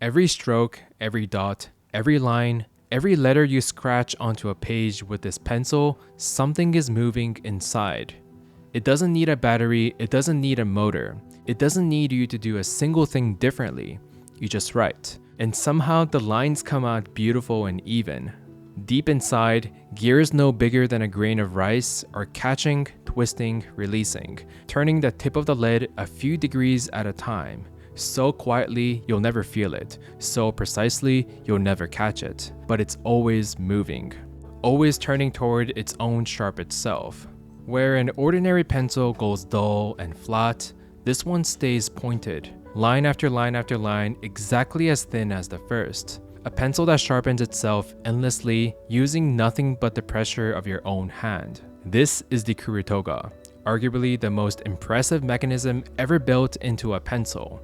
Every stroke, every dot, every line, every letter you scratch onto a page with this pencil, something is moving inside. It doesn't need a battery, it doesn't need a motor. It doesn't need you to do a single thing differently. You just write. And somehow the lines come out beautiful and even. Deep inside, gears no bigger than a grain of rice are catching, twisting, releasing, turning the tip of the lead a few degrees at a time. So quietly, you'll never feel it. So precisely, you'll never catch it. But it's always moving. Always turning toward its own sharp itself. Where an ordinary pencil goes dull and flat, this one stays pointed. Line after line after line, exactly as thin as the first. A pencil that sharpens itself endlessly, using nothing but the pressure of your own hand. This is the Kurutoga, arguably the most impressive mechanism ever built into a pencil,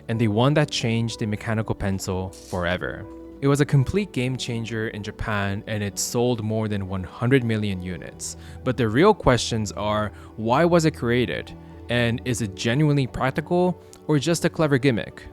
and the one that changed the mechanical pencil forever. It was a complete game changer in Japan, and it sold more than 100 million units. But the real questions are, why was it created? And is it genuinely practical or just a clever gimmick?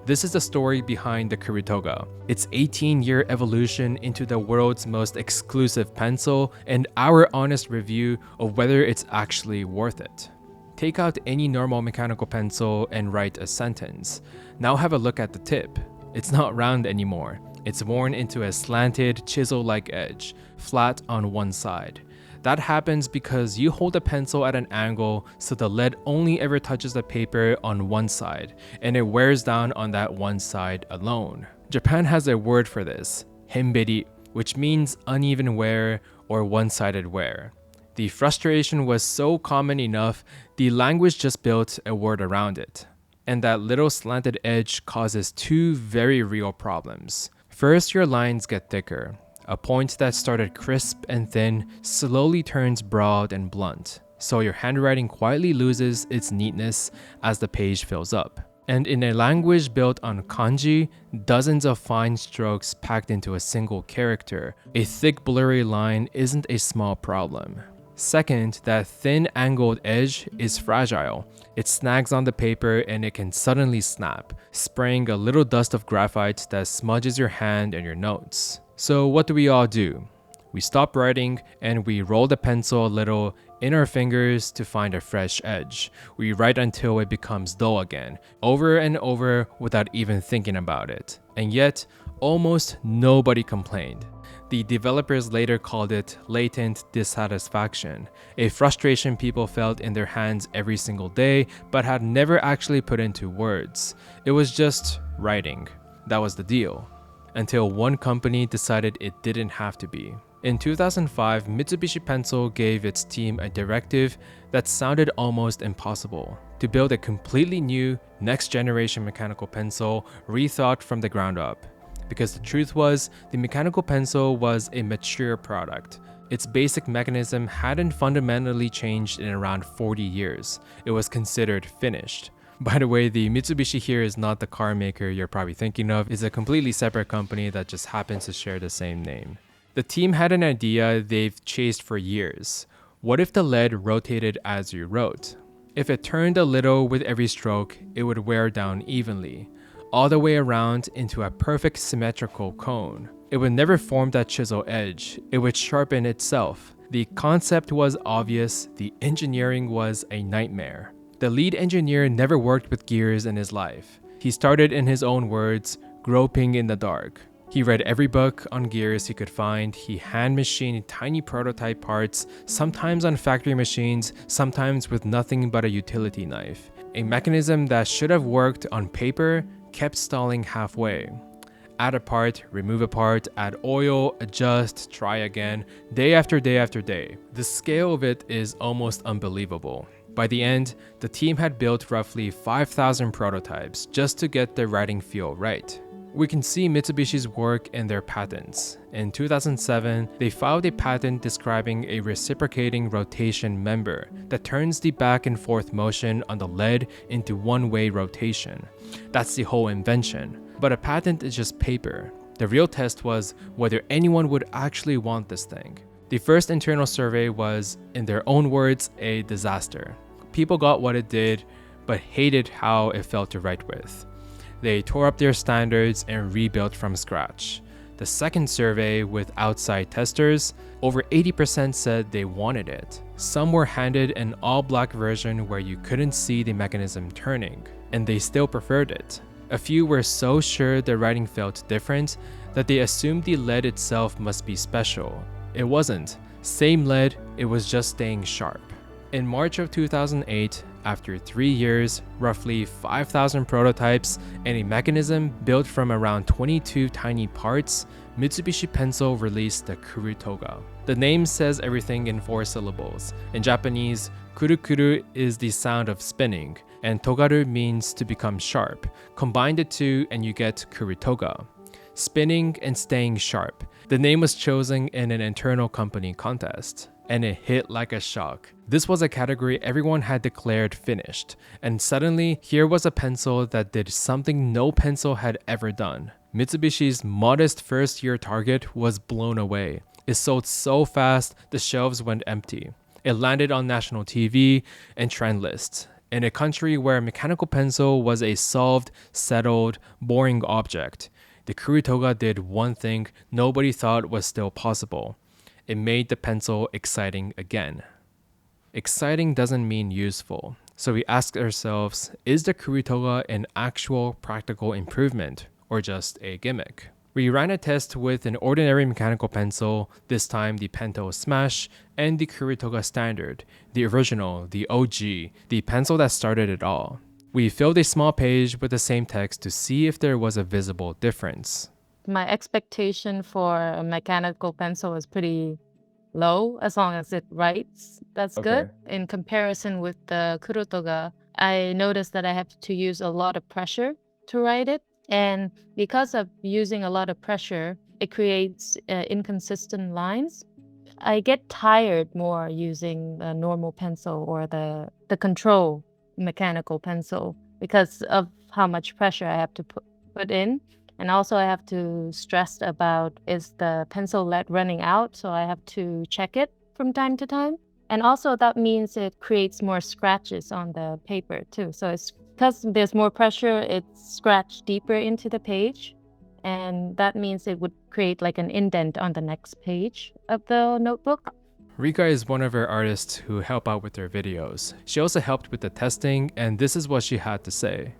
This is the story behind the Kurutoga, its 18-year evolution into the world's most exclusive pencil, and our honest review of whether it's actually worth it. Take out any normal mechanical pencil and write a sentence. Now have a look at the tip. It's not round anymore. It's worn into a slanted, chisel-like edge, flat on one side. That happens because you hold the pencil at an angle so the lead only ever touches the paper on one side, and it wears down on that one side alone. Japan has a word for this, henberi, which means uneven wear or one-sided wear. The frustration was so common enough, the language just built a word around it. And that little slanted edge causes two very real problems. First, your lines get thicker. A point that started crisp and thin slowly turns broad and blunt, so your handwriting quietly loses its neatness as the page fills up. And in a language built on kanji, dozens of fine strokes packed into a single character, a thick blurry line isn't a small problem. Second, that thin angled edge is fragile. It snags on the paper and it can suddenly snap, spraying a little dust of graphite that smudges your hand and your notes. So what do we all do? We stop writing and we roll the pencil a little in our fingers to find a fresh edge. We write until it becomes dull again, over and over without even thinking about it. And yet, almost nobody complained. The developers later called it latent dissatisfaction, a frustration people felt in their hands every single day but had never actually put into words. It was just writing. That was the deal. Until one company decided it didn't have to be. In 2005, Mitsubishi Pencil gave its team a directive that sounded almost impossible: to build a completely new, next-generation mechanical pencil rethought from the ground up. Because the truth was, the mechanical pencil was a mature product. Its basic mechanism hadn't fundamentally changed in around 40 years. It was considered finished. By the way, the Mitsubishi here is not the car maker you're probably thinking of. It's a completely separate company that just happens to share the same name. The team had an idea they've chased for years. What if the lead rotated as you wrote? If it turned a little with every stroke, it would wear down evenly, all the way around into a perfect symmetrical cone. It would never form that chisel edge. It would sharpen itself. The concept was obvious. The engineering was a nightmare. The lead engineer never worked with gears in his life. He started, in his own words, groping in the dark. He read every book on gears he could find. He hand-machined tiny prototype parts, sometimes on factory machines, sometimes with nothing but a utility knife. A mechanism that should have worked on paper kept stalling halfway. Add a part, remove a part, add oil, adjust, try again, day after day after day. The scale of it is almost unbelievable. By the end, the team had built roughly 5,000 prototypes just to get the writing feel right. We can see Mitsubishi's work in their patents. In 2007, they filed a patent describing a reciprocating rotation member that turns the back and forth motion on the lead into one-way rotation. That's the whole invention. But a patent is just paper. The real test was whether anyone would actually want this thing. The first internal survey was, in their own words, a disaster. People got what it did, but hated how it felt to write with. They tore up their standards and rebuilt from scratch. The second survey with outside testers, over 80% said they wanted it. Some were handed an all-black version where you couldn't see the mechanism turning, and they still preferred it. A few were so sure the writing felt different that they assumed the lead itself must be special. It wasn't. Same lead, it was just staying sharp. In March of 2008, after 3 years, roughly 5,000 prototypes, and a mechanism built from around 22 tiny parts, Mitsubishi Pencil released the Kurutoga. The name says everything in 4 syllables. In Japanese, kuru is the sound of spinning, and togaru means to become sharp. Combine the two and you get Kurutoga. Spinning and staying sharp. The name was chosen in an internal company contest, and it hit like a shock. This was a category everyone had declared finished, and suddenly here was a pencil that did something no pencil had ever done. Mitsubishi's modest first-year target was blown away. It sold so fast, the shelves went empty. It landed on national TV and trend lists. In a country where mechanical pencil was a solved, settled, boring object, the Kurutoga did one thing nobody thought was still possible. It made the pencil exciting again. Exciting doesn't mean useful, so we asked ourselves, is the Kurutoga an actual practical improvement or just a gimmick? We ran a test with an ordinary mechanical pencil, this time the Pentel Smash, and the Kurutoga Standard, the original, the OG, the pencil that started it all. We filled a small page with the same text to see if there was a visible difference. My expectation for a mechanical pencil is pretty low, as long as it writes. That's good. In comparison with the Kurutoga, I noticed that I have to use a lot of pressure to write it. And because of using a lot of pressure, it creates inconsistent lines. I get tired more using the normal pencil or the control mechanical pencil because of how much pressure I have to put in. And also I have to stress about, is the pencil lead running out? So I have to check it from time to time. And also that means it creates more scratches on the paper too. So it's because there's more pressure, it's scratched deeper into the page. And that means it would create like an indent on the next page of the notebook. Rika is one of our artists who help out with their videos. She also helped with the testing, and this is what she had to say.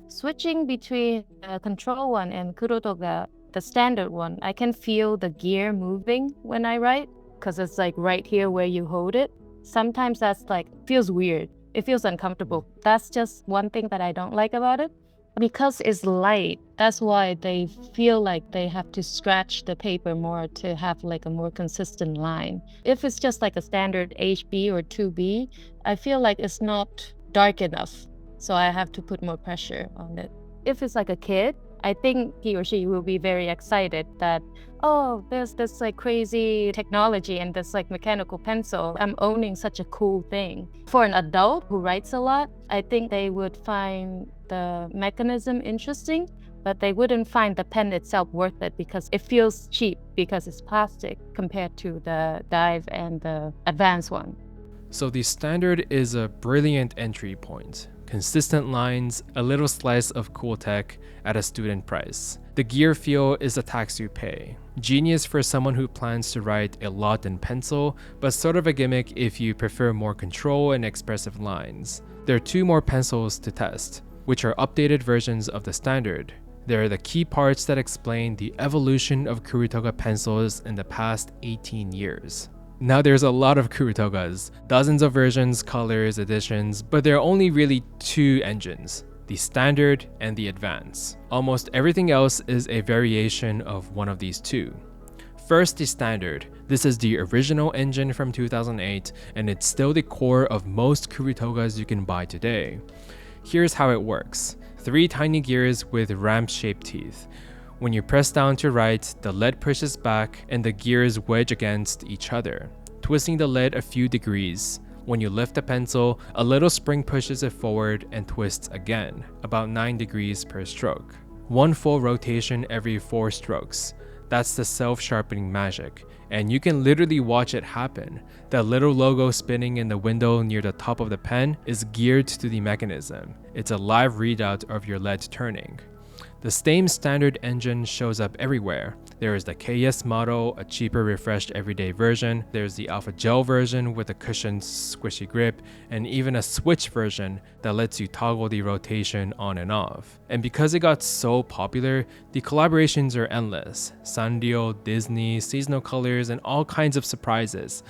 Switching between the control one and Kurutoga, the standard one, I can feel the gear moving when I write because it's like right here where you hold it. Sometimes that's like, feels weird. It feels uncomfortable. That's just one thing that I don't like about it. Because it's light, that's why they feel like they have to scratch the paper more to have like a more consistent line. If it's just like a standard HB or 2B, I feel like it's not dark enough. So I have to put more pressure on it. If it's like a kid, I think he or she will be very excited that, oh, there's this like crazy technology and this like mechanical pencil. I'm owning such a cool thing. For an adult who writes a lot, I think they would find the mechanism interesting, but they wouldn't find the pen itself worth it because it feels cheap because it's plastic compared to the Dive and the advanced one. So the standard is a brilliant entry point. Consistent lines, a little slice of cool tech at a student price. The gear feel is the tax you pay. Genius for someone who plans to write a lot in pencil, but sort of a gimmick if you prefer more control and expressive lines. There are 2 more pencils to test, which are updated versions of the standard. There are the key parts that explain the evolution of Kurutoga pencils in the past 18 years. Now there's a lot of Kurutogas, dozens of versions, colors, editions, but there are only really 2 engines, the standard and the advance. Almost everything else is a variation of one of these 2. First, the standard. This is the original engine from 2008, and it's still the core of most Kurutogas you can buy today. Here's how it works. 3 tiny gears with ramp-shaped teeth. When you press down to write, the lead pushes back and the gears wedge against each other, twisting the lead a few degrees. When you lift the pencil, a little spring pushes it forward and twists again, about 9 degrees per stroke. 1 full rotation every 4 strokes. That's the self-sharpening magic, and you can literally watch it happen. The little logo spinning in the window near the top of the pen is geared to the mechanism. It's a live readout of your lead turning. The same standard engine shows up everywhere. There is the KS model, a cheaper refreshed everyday version, there's the Alpha Gel version with a cushioned squishy grip, and even a switch version that lets you toggle the rotation on and off. And because it got so popular, the collaborations are endless. Sanrio, Disney, seasonal colors, and all kinds of surprises.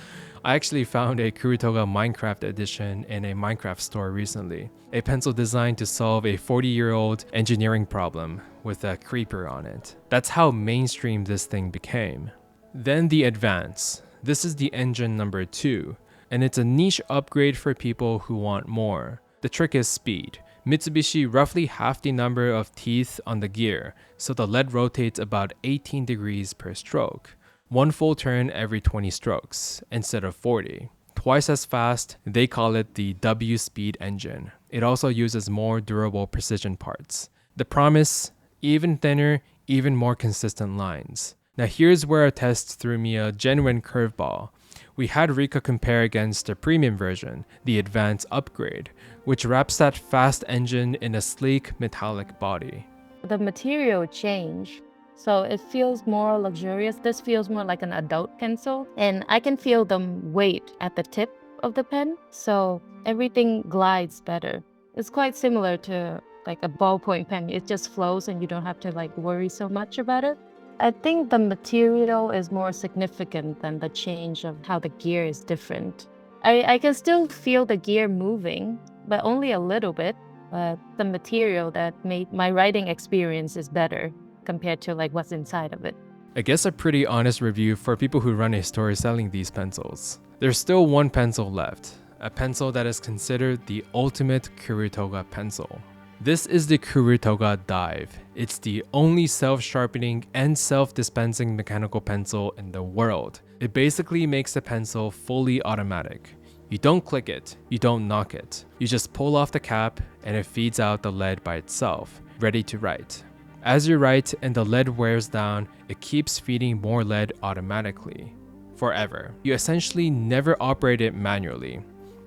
I actually found a Kurutoga Minecraft edition in a Minecraft store recently. A pencil designed to solve a 40-year-old engineering problem with a creeper on it. That's how mainstream this thing became. Then the Advance. This is the engine number 2, and it's a niche upgrade for people who want more. The trick is speed. Mitsubishi roughly half the number of teeth on the gear, so the lead rotates about 18 degrees per stroke. One full turn every 20 strokes, instead of 40. Twice as fast, they call it the W speed engine. It also uses more durable precision parts. The promise, even thinner, even more consistent lines. Now here's where our test threw me a genuine curveball. We had Rika compare against the premium version, the Advance upgrade, which wraps that fast engine in a sleek metallic body. The material changed. So it feels more luxurious. This feels more like an adult pencil. And I can feel the weight at the tip of the pen. So everything glides better. It's quite similar to like a ballpoint pen. It just flows and you don't have to like worry so much about it. I think the material is more significant than the change of how the gear is different. I can still feel the gear moving, but only a little bit. But the material that made my writing experience is better compared to like what's inside of it. I guess a pretty honest review for people who run a store selling these pencils. There's still one pencil left, a pencil that is considered the ultimate Kurutoga pencil. This is the Kurutoga Dive. It's the only self-sharpening and self-dispensing mechanical pencil in the world. It basically makes the pencil fully automatic. You don't click it, you don't knock it. You just pull off the cap and it feeds out the lead by itself, ready to write. As you write and the lead wears down, it keeps feeding more lead automatically. Forever. You essentially never operate it manually.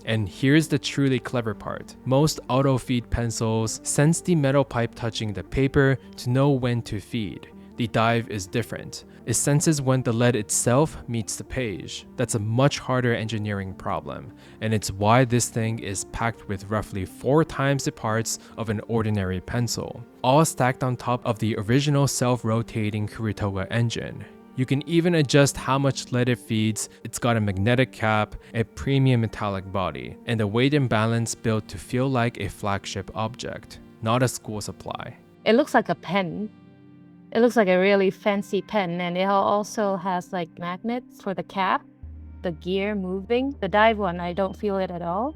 And here's the truly clever part. Most auto-feed pencils sense the metal pipe touching the paper to know when to feed. The Dive is different. It senses when the lead itself meets the page. That's a much harder engineering problem, and it's why this thing is packed with roughly 4 times the parts of an ordinary pencil, all stacked on top of the original self-rotating Kurutoga engine. You can even adjust how much lead it feeds. It's got a magnetic cap, a premium metallic body, and a weight and balance built to feel like a flagship object, not a school supply. It looks like a pen. It looks like a really fancy pen, and it also has like magnets for the cap, the gear moving. The Dive one, I don't feel it at all.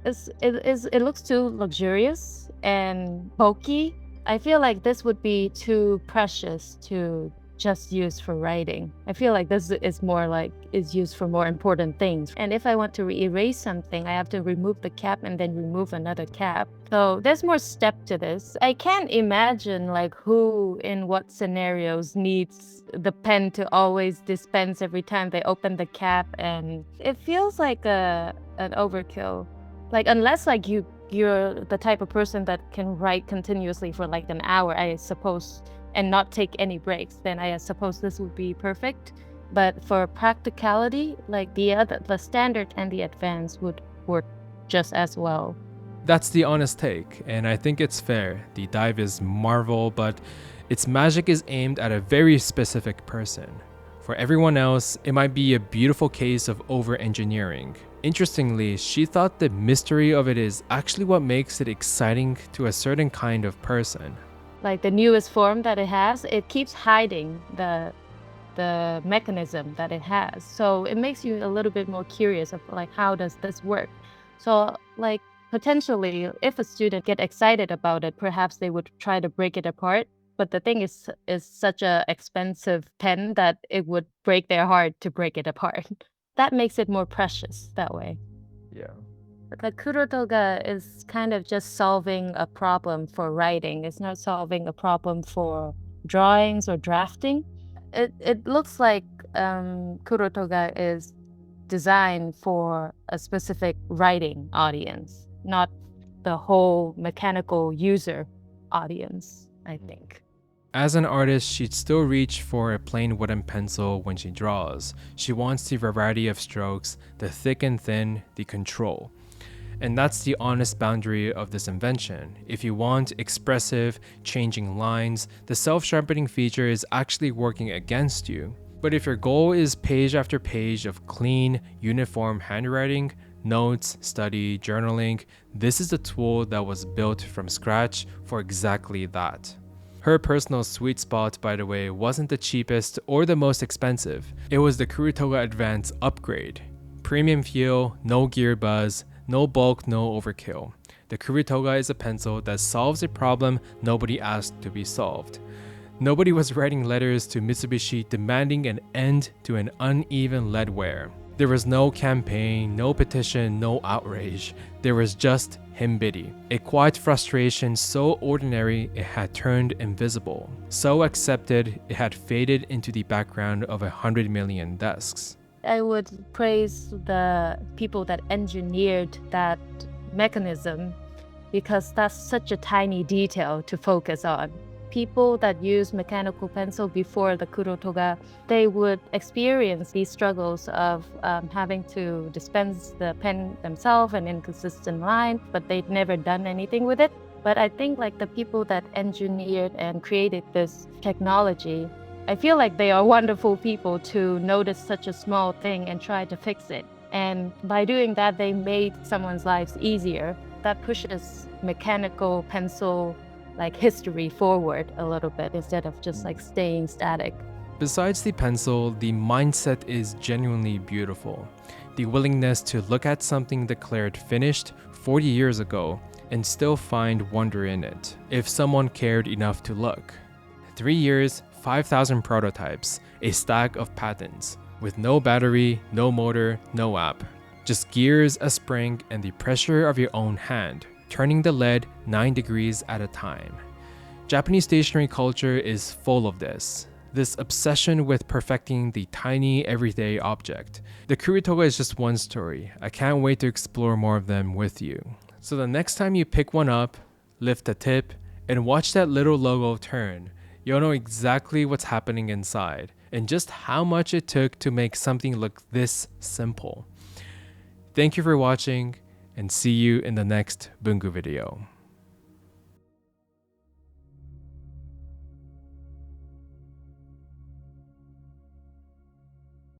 It looks too luxurious and bulky. I feel like this would be too precious to just use for writing. I feel like this is used for more important things. And if I want to erase something, I have to remove the cap and then remove another cap. So there's more step to this. I can't imagine like who in what scenarios needs the pen to always dispense every time they open the cap, and it feels like an overkill. Like unless like you're the type of person that can write continuously for like an hour, I suppose, and not take any breaks, then I suppose this would be perfect. But for practicality, like the standard and the advanced would work just as well. That's the honest take, and I think it's fair. The Dive is Marvel, but its magic is aimed at a very specific person. For everyone else, it might be a beautiful case of over-engineering. Interestingly, she thought the mystery of it is actually what makes it exciting to a certain kind of person. Like the newest form that it has, it keeps hiding the mechanism that it has. So it makes you a little bit more curious of like, how does this work? So like potentially, if a student get excited about it, perhaps they would try to break it apart. But the thing is such a expensive pen that it would break their heart to break it apart. That makes it more precious that way. Yeah. The Kurutoga is kind of just solving a problem for writing. It's not solving a problem for drawings or drafting. It looks like Kurutoga is designed for a specific writing audience, not the whole mechanical user audience. I think. As an artist, she'd still reach for a plain wooden pencil when she draws. She wants the variety of strokes, the thick and thin, the control. And that's the honest boundary of this invention. If you want expressive, changing lines, the self-sharpening feature is actually working against you. But if your goal is page after page of clean, uniform handwriting, notes, study, journaling, this is the tool that was built from scratch for exactly that. Her personal sweet spot, by the way, wasn't the cheapest or the most expensive. It was the Kurutoga Advance upgrade. Premium feel, no gear buzz, no bulk, no overkill. The Kurutoga is a pencil that solves a problem nobody asked to be solved. Nobody was writing letters to Mitsubishi demanding an end to an uneven lead wear. There was no campaign, no petition, no outrage. There was just henberi, a quiet frustration so ordinary it had turned invisible, so accepted it had faded into the background of 100 million desks. I would praise the people that engineered that mechanism because that's such a tiny detail to focus on. People that use mechanical pencil before the Kurutoga, they would experience these struggles of having to dispense the pen themselves, an inconsistent line, but they'd never done anything with it. But I think like the people that engineered and created this technology, I feel like they are wonderful people to notice such a small thing and try to fix it. And by doing that, they made someone's lives easier. That pushes mechanical pencil like history forward a little bit instead of just like staying static. Besides the pencil, the mindset is genuinely beautiful. The willingness to look at something declared finished 40 years ago and still find wonder in it, if someone cared enough to look. 3 years, 5,000 prototypes, a stack of patents, with no battery, no motor, no app. Just gears, a spring, and the pressure of your own hand, turning the lead 9 degrees at a time. Japanese stationery culture is full of this obsession with perfecting the tiny everyday object. The Kurutoga is just one story. I can't wait to explore more of them with you. So the next time you pick one up, lift the tip, and watch that little logo turn, you'll know exactly what's happening inside and just how much it took to make something look this simple. Thank you for watching, and see you in the next bungu video.